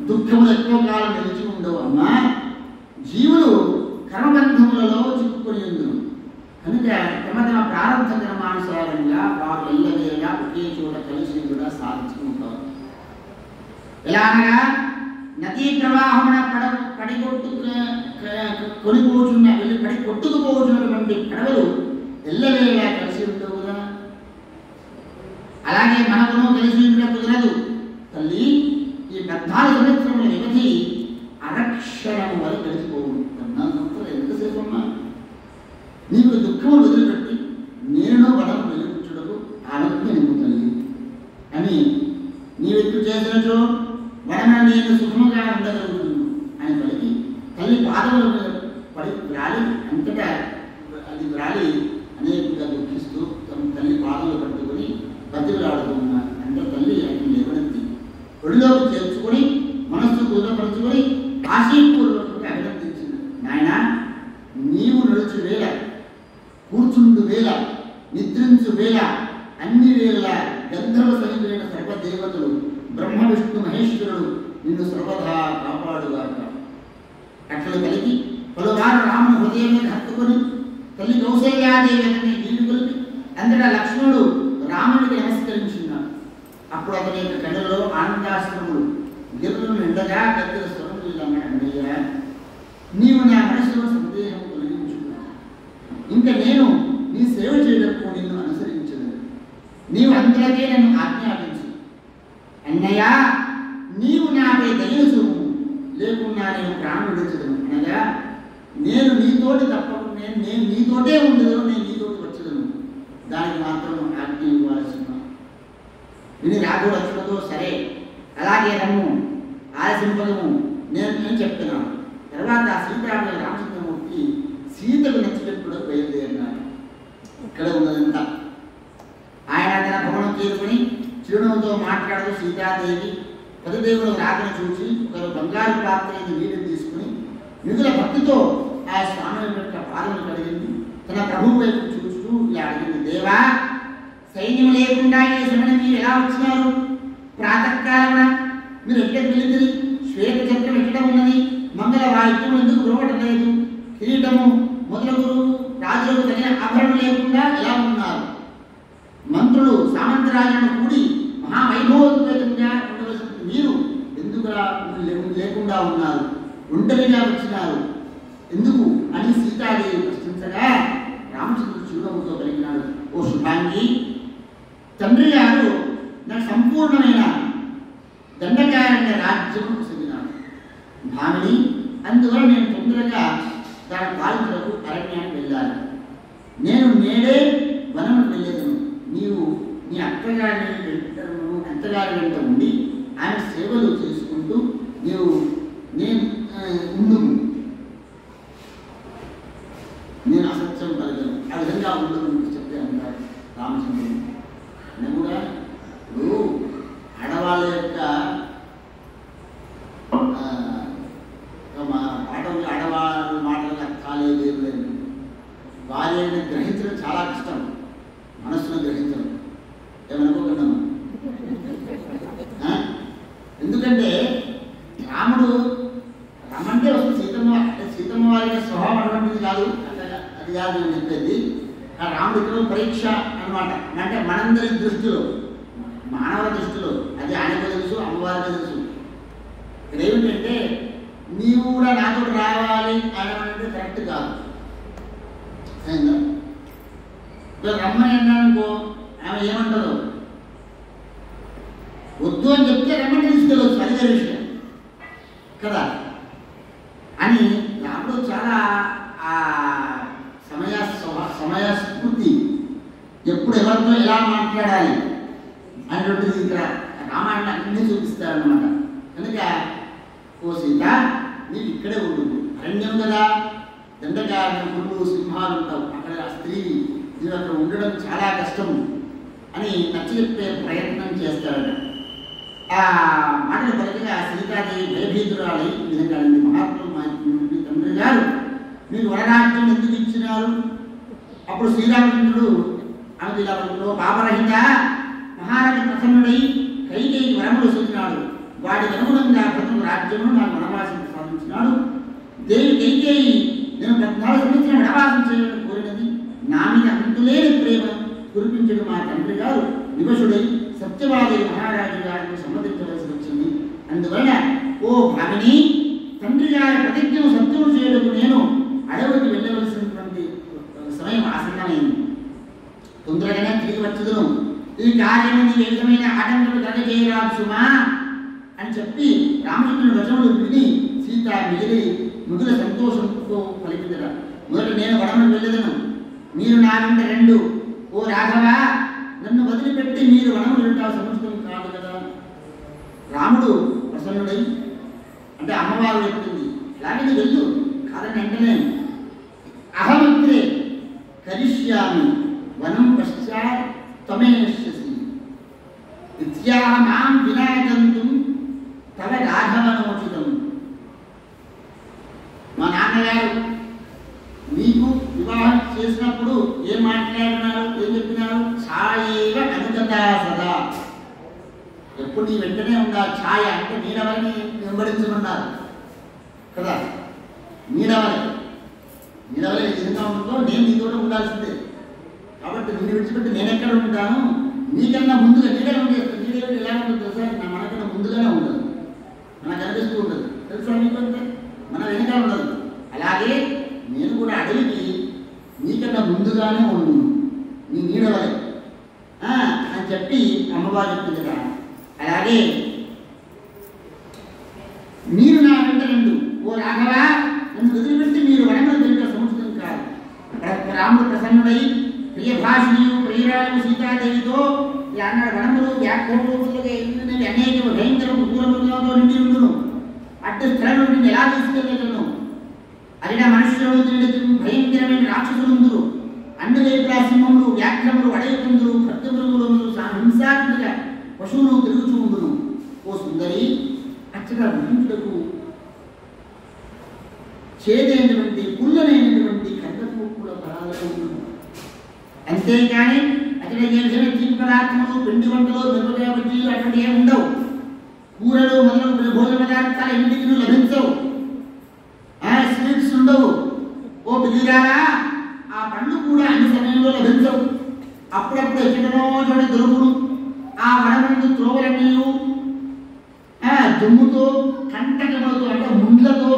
దుఃఖములు ఎక్కువ కాలం నిలిచి ఉండవు అమ్మా. జీవులు కర్మబంధములలో చిక్కుకొని ఉండును కనుక తమ తమ ప్రారంభ కర్మానుసారంగా వారు ఎల్లవేళ ఒకే చోట కలిసి కూడా సాధించుకుంటారు. ఎలా అనగా నదీ ప్రవాహమున కొట్టుకుపోతున్నటువంటి పడవలు ఎల్లవేళ కలిసి ఉండవు కదా. అలాగే మనకును కలిసి ఉండడం కుదరదు తల్లి. ఈ 14 సంవత్సరముల వ్యవధి అరక్షణము వరకు గడిచిపోవు. 14 సంవత్సరాలు ఎంతసేపు అమ్మా? నీకు దుఃఖము వదిలిపెట్టి నేను బలం వెలుగుచుడకు ఆనంద నిమ్ము తల్లి అని నీవెత్తు చేసినచో వలన నేను సుఖముగా ఉండగలుగుతున్నాను అని పలికి తల్లి పాదముల మీద పడి వ్రాలి అంతటా అది వ్రాలి అనేకంగా దుఃఖిస్తూ తమ తల్లి పాదములు పట్టుకొని బతిలాడుతూ ఉన్నారు. అంటే తల్లి ఆయన లేవనెత్తి ఒడిలోకి చేర్చుకొని మనస్సు దూరపరుచుకొని ఆశీపూర్వకంగా అభినందించింది. నాయన నీవు నడుచు వేళ, కూర్చుండు వేళ, నిద్రించు వేళ, అన్ని వేళ గంధర్వ సహితులైన సర్వదేవతలు బ్రహ్మ విష్ణు మహేశ్వరుడు నిన్ను సర్వదా కాపాడుగాక. అట్లా కలిగి పలువారు రాముని హృదయం మీద హత్తుకొని తల్లి కౌశల్యాదేవి నీళ్లు కలిపి అంతటా లక్ష్మణుడు రాముడికి నమస్కరించున్నాడు. అప్పుడు అతని యొక్క కళ్ళలో ఆనందాశ్రములు గిరులను నిండగా గద్దెల స్వరం అన్నాడు. అన్నయ్య, నీవు నా మనసులో సందేహం తొలగించుకున్నావు. ఇంకా నేను నీ సేవ చేయడానికి నిన్ను అనుసరించను. నీవు అందరికీ నన్ను ఆజ్ఞాపించు. అన్నయ్య, నీవు నాపై దయ చూపు, లేకున్నా నేను ప్రాణం విడిచదను. అనగా నేను నీతోటి తప్పకుండా నేను నీతోటే ఉండదు, నేను నీతోటి వచ్చదను. దానికి మాత్రం ఆజ్ఞ ఇవ్వాల్సిన విని రాఘవ లక్ష్మణుతో సరే అలాగే రమ్ము ఆలసింపదము నేను చెప్తున్నాను. తర్వాత సీతారాముల రామచంద్రమూర్తి సీతకు నచ్చినప్పుడు బయలుదేరినాడు. ఇక్కడ ఉన్నదంతా ఆయన తన భవనం చేరుకుని చిరునవ్వుతో మాట్లాడుతూ సీతాదేవి పతిదేవుల రాకను చూసి ఒకరు బంగారు పాత్ర నీటిని తీసుకుని మిగుల భక్తితో ఆ స్వామి యొక్క పాదములు కడిగింది. తన ప్రభువు వైపు చూస్తూ ఇలా అడిగింది. దేవా, సైన్యం లేకుండా ఈ సమయం మీరు ఎలా వచ్చినారు? ప్రాతకాలమున మీరు ఎక్కడ వెళితే శ్వేత చక్రం ఎక్కడ ఉన్నది? మంగళ వాయిద్యం ఎందుకు రోవటం లేదు? కిరీటము మొదలగు రాజులకు తగిన ఆభరణం లేకుండా ఎలా ఉన్నారు? మంత్రులు సామంతరాజులను కూడి మహావైభవంగా ఉండవలసిన మీరు ఎందుకు లేకుండా ఉన్నారు? ఒంటరిగా వచ్చినారు ఎందుకు అని సీతాదేవి ప్రశ్నించగా రామచంద్రుడు చిరునవ్వుతో కలిగినాడు. ఓ శుభాంగి, తండ్రి గారు నాకు సంపూర్ణమైన దండకారణ్య రాజ్యం చెందినాడు భామిని. అందువల్ల నేను తొందరగా దాని పాలితులకు అరణ్యానికి వెళ్ళాలి. నేను నేడే వనము వెళ్ళేదను. నీవు నీ అత్తగారి వెంట ఉండి ఆమె సేవలు చేసుకుంటూ నీవు ఉండు. నేను అసత్యం పలకను, ఆ విధంగా ఉండదు చెప్తే అంటారు రామచంద్రుడు. నేను కూడా ఇప్పుడు ఆడవాళ్ళ యొక్క పాఠంలో ఆడవాళ్ళ మాటలకు అర్థాలే లేదు. భార్యని గ్రహించడం చాలా కష్టం, మనస్సును గ్రహించడం. ఏమనుకోకుండా ఎందుకంటే రాముడు రమ్మంటే వస్తుంది. సీతమ్మ వారి స్వభావం అటువంటిది కాదు, అది కాదు నేను చెప్పేది. రాముడు ఇక్కడ పరీక్ష అనమాట. అంటే మనందరి దృష్టిలో, మానవ దృష్టిలో అది ఆయనకు తెలుసు, అమ్మవారికి తెలుసు. ఇక్కడ ఏమిటంటే నీవు కూడా నాతో రావాలి అనమంటే కరెక్ట్ కాదు. రమ్మని అన్నానుకో ఆమె ఏమంటారు? వద్దు అని చెప్తే రమ్మంటే తీసుకెళ్ళవచ్చు, అది వేరే విషయం కదా అని రాముడు చాలా ఆ సమయస్ఫూర్తి, ఎప్పుడు ఎవరితో ఎలా మాట్లాడాలి అనేటువంటిది ఇక్కడ రామాయణం అన్నీ చూపిస్తారనమాట. కనుక ఓ సీత, నీకు ఇక్కడే ఉంటుంది, అరణ్యం కదా, దండకారణ్యం, పురులు సింహాలు ఉంటావు, అక్కడ స్త్రీ నీవు అక్కడ ఉండడం చాలా కష్టం అని నచ్చ చెప్పే ప్రయత్నం చేస్తాడట. ఆ మాటలు పలకగా సీతాదేవి భయభీతురాలై ఈ విధంగా మహాత్ములు తండ్రి గారు మీరు వరరాజ్యం ఎందుకు ఇచ్చినారు? అప్పుడు శ్రీరామచంద్రుడు ఆమె ఇలా పాపరహిత మహారాజు ప్రసన్నుడై కైకేయి వరములు సూచినాడు. వాడికి అనుగుణంగా ప్రథమ రాజ్యమును నాకు వనవాసం సాధించినాడు. దేవి కైకేయి నేను 14 సంవత్సరం వనవాసం చేయాలని కోరినది. నా మీద అంతులేని ప్రేమ కురిపించడం మా తండ్రి గారు వివశుడై సత్యవాది మహారాజు గారికి సమ్మతించవలసి వచ్చింది. అందువలన ఓ భామిని, తండ్రి గారి ప్రతిజ్ఞను సత్యము చేయడం నేను అడవికి వెళ్ళవలసినటువంటి సమయం ఆసన్నమైంది. తొందరగానే తిరిగి వచ్చుదును. ఈ కార్యము నీ ఏ విధమైన ఆటంకము కలగజేయరాదు సుమా అని చెప్పి రామచంద్రుని వచనములు విని సీత మిగిలిన సంతోషంతో పలికిందట. మొదట నేను వనమును వెళ్ళదను, మీరు నా వెంట రెండు. ఓ రాఘవ, నన్ను వదిలిపెట్టి మీరు వనము వెళ్ళటం సముచితం కాదు కదా. రాముడు ప్రసన్నుడై, అంటే అమ్మవారు చెప్తుంది, అలాగే వెళ్ళు కాదని వెంటనే అహమగ్రే కరిష్యామి వనం పశ్చాత్ త్వమేష్యసి ఇత్యాహ మాం వినాయకంతుం తవ రాఘవనోచితం. మా నాన్నగారు మీకు వివాహం చేసినప్పుడు ఏం మాట్లాడినారు, ఏం చెప్పినారు? ఛాయేవ అనుగతా సదా, ఎప్పుడు నీ వెంటనే ఉండాలి. ఛాయ అంటే నీడవలని వెంబడించమన్నారు కదా. నీడవలే నిజంగా ఉంటుందో నేను నీతో ఉండాల్సిందే. కాబట్టి నిన్ను విడిచిపెట్టి నేను ఎక్కడ ఉంటాను? నీకన్నా ముందుగా నీడలో ఎలా ఉంటుంది తెలుసా? మనకన్నా ముందుగానే ఉండదు, మనకు అనిపిస్తూ ఉండదు తెలుసా మీకు. అంటే మన వెనక ఉండదు. అలాగే నేను కూడా అడవికి నీకన్నా ముందుగానే ఉండు, నీ నీడవలే అని చెప్పి అమ్మవారు చెప్తుంది కదా. అలాగే మీరు నా వెంట రెండు. ఓ రాఘవ, నన్ను వదిలిపెట్టి మీరు వనములు వెళ్ళిన సముచితం కాదు. రాముడు ప్రసన్నుడై ప్రియభాషిణియు ప్రియురాలు సీతాదేవితో అన్నాడు, వనములు వ్యాఖ్యములుగా ఎన్నినవి అనేక భయంకర క్రూరములతో నిండి ఉండును. అడ్డు స్థలంలో నిన్ను ఎలా తీసుకెళ్ళగలను? అరిన మనుష్యులు భయంకరమైన రాక్షసులుందురు. అన్ని వైపులా సింహములు వ్యాఘ్రములు అడవికుందురు ఖడ్గమృగులు హింసాత్మక పశువులు తిరుగుచూ ఉండును. ఓ సుందరి, అచ్చగా భుజించుటకు చేదైనటువంటి పుల్లనైనటువంటి కందకూపుల ఫలాలు ఉండును. అంతేకాని అక్కడ తీపి పదార్థములు, పిండి వంటలు, మిరపకాయ బజ్జీలు అటువంటి ఏమి ఉండవు. కూరలు మొదలగు భోజన పదార్థాలు ఎన్నిటికీ లభించవు. స్వీట్స్ ఉండవు. ఓ పిల్లిరారా, ఆ పండ్లు కూడా అన్ని సమయంలో లభించవు. అప్పుడప్పుడు ఎక్కడనో చోట దొరుకును. ఆ వనముందు త్రోవలన్నీయు దుమ్ముతో కంటకములతో అంటే ముండ్లతో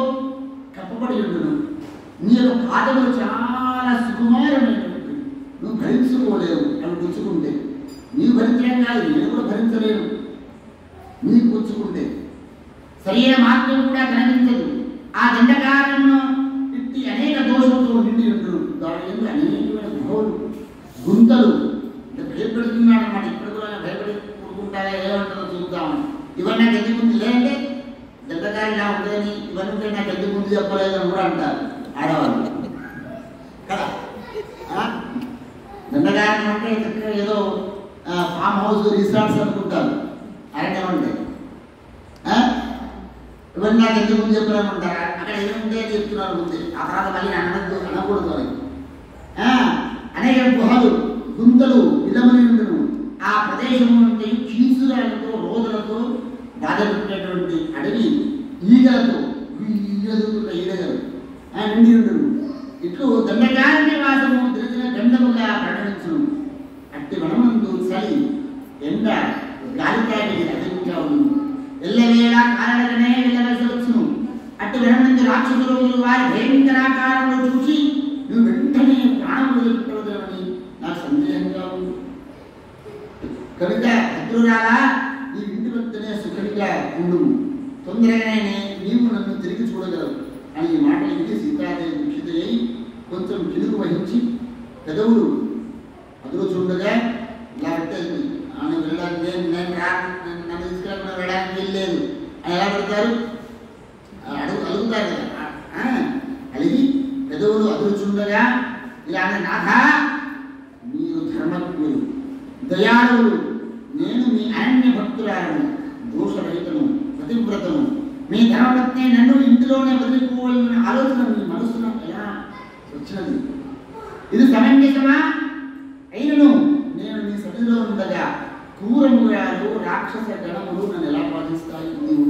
కప్పబడి ఉండును. నీ యొక్క పాదములు చాలా సుకుమారమైనటువంటి, నువ్వు భరించుకోలేవు అవి పుచ్చుకుంటే. నీవు భరించడం కాదు, నేను కూడా భరించలేను నీకు పుచ్చుకుంటే. సరైన మార్గం కూడా కనిపించదు. ఆ దండకారణను ఇట్టి అనేక దోషంతో నిండి ఉండును. దాని ఎందుకు అనేకమైన గుహలు, గుంతలు. అంటే భయపెడుతున్నాడు అన్నమాట. ఇప్పుడు కూడా భయపడి కూడుకుంటారా, ఏమంటారో చూద్దామని. ఇవన్నీ నాకు ఎందుకు ముందు లేదంటే దండకారి ఇలా ఉంటుందని, ఇవన్నీ నాకు ఎందుకు ముందు చెప్పలేదని కూడా అంటారు ఆడవాళ్ళు కదా. దండకారణం అంటే ఏదో ఫామ్ హౌస్, రిసార్ట్స్ అనుకుంటారు. అరణ్యం అంటే ఇవన్నీ నాకు ఎందుకు ముందు చెప్పాలనుకుంటారా? అక్కడ ఏముంటే చెప్తున్నారు ముందే, ఆ తర్వాత మళ్ళీ అనకూడదు అని. అనేక గుహలు, గుంతలు ఇళ్ళమని ఉండును. ఆ ప్రదేశము అంటే కీచురాలతో, రోదలతో బాధపెట్టేటువంటి అడవి, ఈగలతో ఈగలు నిండి ఉండును. ఇట్లు దండకారణ్య వాసము దినదిన గంధముగా పరిణమించును. అట్టి వనమందు చలి, ఎండ, గాలికాయని అధికంగా ఉండును. ఎల్లవేళ కారణనే వెళ్ళవలసి వచ్చును. అట్టి వనమందు రాక్షసులు వారి భయంకరాకారంలో చూసి నువ్వు వెంటనే ప్రాణం వదిలిపెట్టవదని నాకు సందేహంగా ఉంది. కనుక భద్రురాలా, ఈ ఇంటి వద్దనే సుఖంగా ఉండుము. తొందరగానే నీవు నన్ను తిరిగి చూడగలవు అని ఈ మాటలు విని సీతాదేవి దుఃఖితయ్యి కొంచెం కిలుగు వహించి పెదవులు అదురుచుండగా ఇలా పెట్టేది. ఆమె వెళ్ళడానికి నన్ను తీసుకెళ్ళకుండా వెళ్ళడానికి వెళ్ళలేదు అని ఎలా పెడతారు? అడుగుతారు కదా. అలిగి పెదవులు అదురుచుండగా ఇలా నాథ, మీరు ధర్మజ్ఞులు, దయాళువులు, నేను మీ అరణ్య భక్తురాలను, దోషరహితను, పతివ్రతను. మీ ధర్మపత్ని నన్ను ఇంటిలోనే వదిలిపోవాలన్న ఆలోచన మీ మనసులో ఎలా వచ్చినది? ఇది సమంజసమా? అయినను నేను మీ సన్నిధిలో ఉండగా క్రూరముగాలు, రాక్షస గణములు నన్ను ఎలా పాటిస్తాయి? నీవు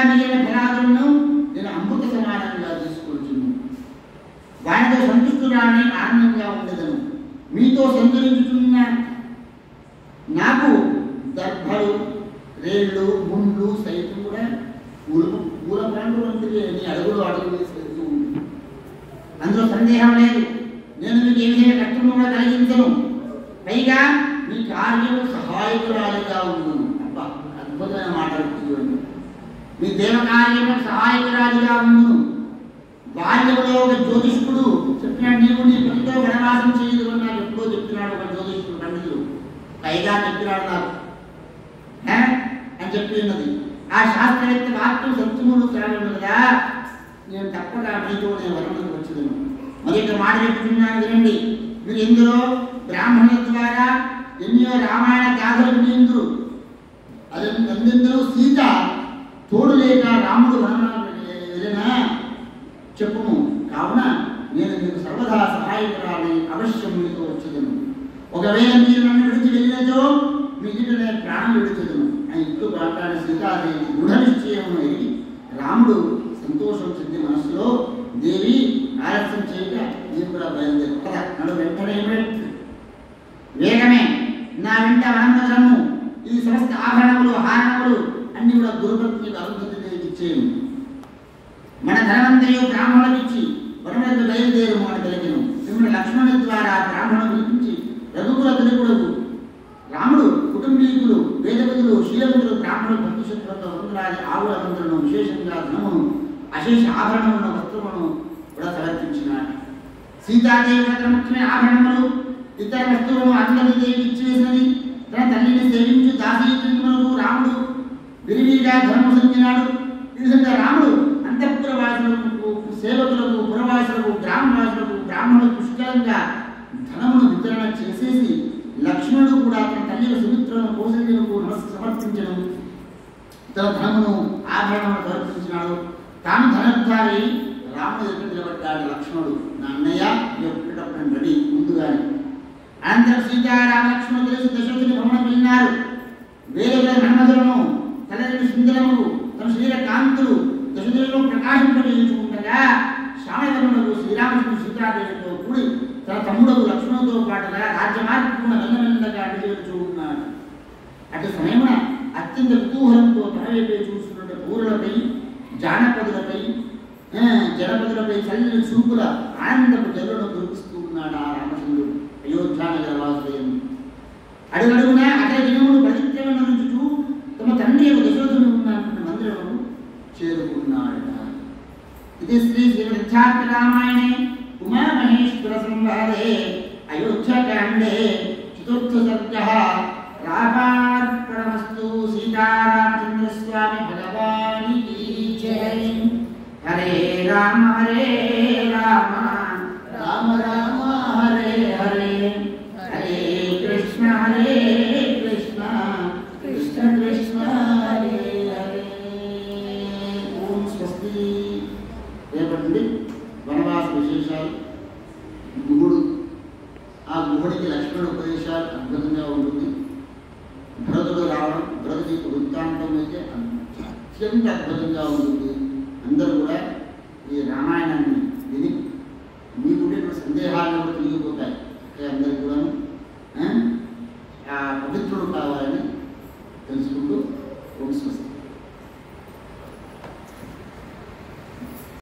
మిగిలిన ఫలాలను నేను అమృత సమానంగా తీసుకొచ్చును. వానితో సంతుష్టురాని ఆనందంగా ఉండేదను. మీతో సంచరించుతున్న నాకు దర్భలు, రేళ్ళు, ముండ్లు సైతం కూడా పూల పండు వంటివి నీ అడుగులు వేసి వెళ్తూ ఉంది. అందులో సందేహం లేదు. నేను మీకు ఏ విధంగా కష్టము కూడా కలిగించను. పైగా మీ కార్యము సహాయకురాలిగా ఉండును. అబ్బా, అద్భుతమైన మాటలు చూడండి. మీ దేవ కార్యము సహాయకురాలిగా ఉండును. బాల్యంలో ఒక జ్యోతిష్కుడు చెప్పినాడు, నీవు నీ పనితో వనవాసం చేయదు అని నాకు ఎప్పుడో చెప్తున్నాడు ఒక జ్యోతిష్కుడు పండితుడు. పైగా చెప్పినాడు నాకు అని చెప్పి ఉన్నది. ఆ శాస్త్రవేత్త వాక్యం సత్యములు కాగలను కదా, నేను తప్పక మీతో నేను వరణకు వచ్చేదను. మరి ఇక్కడ మాట చెప్తున్నాను వినండి. మీరు ఎందులో బ్రాహ్మణుల ద్వారా ఎన్నో రామాయణ గాథలు వినేందురు. అది అందరూ సీత తోడు లేక రాముడు వెళ్ళినా చెప్పుము. కావున నేను మీకు సర్వదా సహాయకురాలని అవశ్యం మీతో వచ్చేదను. ఒకవేళ మీరు నన్ను విడిచి వెళ్ళినచో మీ ఇంటి నేను ప్రాణం విడిచెదను అని ఇంట్లో మాట్లాడే సీతాదేవి దృఢ నిశ్చయం అయి రాముడు సంతోషం చెంది మనసులో, దేవి ఆలస్యం చేయక నేను కూడా బయలుదేరుతా నన్ను వెంటనే వేగమే నా వెంట వనందరము ఈ సమస్త ఆభరణములు హారణములు అన్ని కూడా గురుపత్నికి అరుంధతి ఇచ్చేను. మన ధనవంతయు బ్రాహ్మణులకు ఇచ్చి వనములకు బయలుదేరము అని తెలియను. మిమ్మల్ని లక్ష్మణుని ద్వారా బ్రాహ్మణులు పిలిపించి రఘుకుల తిరుగుడకు రాముడు కుటుంబీకులు వేదవతులు శీలవంతులు బ్రాహ్మణులు బంధుశత్రులతో వందలాది ఆవుల మందులను విశేషంగా ధనమును అశేష ఆభరణములను వస్త్రమును కూడా సమర్పించినాడు. సీతాదేవి మాత్రం ముఖ్యమైన ఆభరణములు ఇతర వస్తువులను అందరి దేవి ఇచ్చివేసినది. తన తల్లిని సేవించు దాసీకులకు రాముడు విరివిగా ధనము సంచినాడు. ఈ విధంగా రాముడు అంతఃపుర వాసులకు, సేవకులకు, పురవాసులకు, గ్రామవాసులకు, బ్రాహ్మణులకు పుష్కలంగా ధనమును వితరణ చేసేసి లక్ష్మణుడు కూడా తన తల్లి సుమిత్రను కౌసల్యకు సమర్పించడం, తన ధనమును ఆభరణమును సమర్పించినాడు. తాను ధనోద్ధారి రాముడు ఎదురు నిలబడ్డాడు. లక్ష్మణుడు, నా అన్నయ్య ఎప్పటికప్పుడు రెడీ ముందుగానే. అనంతరం సీతారామ లక్ష్మణుడు తెలిసి దశరథుని భవనం వెళ్ళినారు. వేరే మన్మధులను తలని సుందరములు తన శరీర కాంతులు దశరథులలో ప్రకాశింపజేసుకుంటగా శ్రావణములకు శ్రీరామచంద్రుడు సీతాదేవితో కూడి తన తమ్ముడు లక్ష్మణుడితో పాటుగా రాజ్యమార్గమున మెల్లమెల్లగా అడిగేస్తూ ఉన్నాడు. అటు సమయమున అత్యంత కుతూహలంతో తన వైపే చూస్తున్న ఊరులపై, జానపదులపై, జనపదులపై చల్లని చూపుల ఆనందపు జల్లును కురిపిస్తూ ఉన్నాడు ఆ రామచంద్రుడు. అయోధ్యానగర వాసుదేవం అడుగడుగునా అతని జనములు పవిత్రమైన నుంచుతూ తమ తండ్రి దశరథుడు ఉన్నటువంటి మందిరము చేరుకున్నాడు. ఇది శ్రీ శ్రీమద్ధ్యాత్మ రామాయణే ఉమామహేశ్వర సంవాదే అయోధ్యకాండే చతుర్థ సర్గః. రామార్పణమస్తు. సీతారామచంద్ర స్వామి భగవానికి జై. హరే రామ రామ రామ హరే హరే, హరే కృష్ణ కృష్ణ కృష్ణ హరే హరే. ఓం స్వస్తి. రేపటి వనవాస విశేషాలు, గుహుడు, ఆ గుహుడికి లక్ష్మణుడు ఉపదేశాలు అద్భుతంగా ఉంటుంది. భరతుడు రావడం, భరతుడి వృత్తాంతం అయితే అత్యంత అద్భుతంగా ఉంటుంది. అందరూ కూడా ఈ రామాయణాన్ని విని మీకుండే సందేహాలను కూడా తిరిగిపోతాయి. అందరికీ కూడా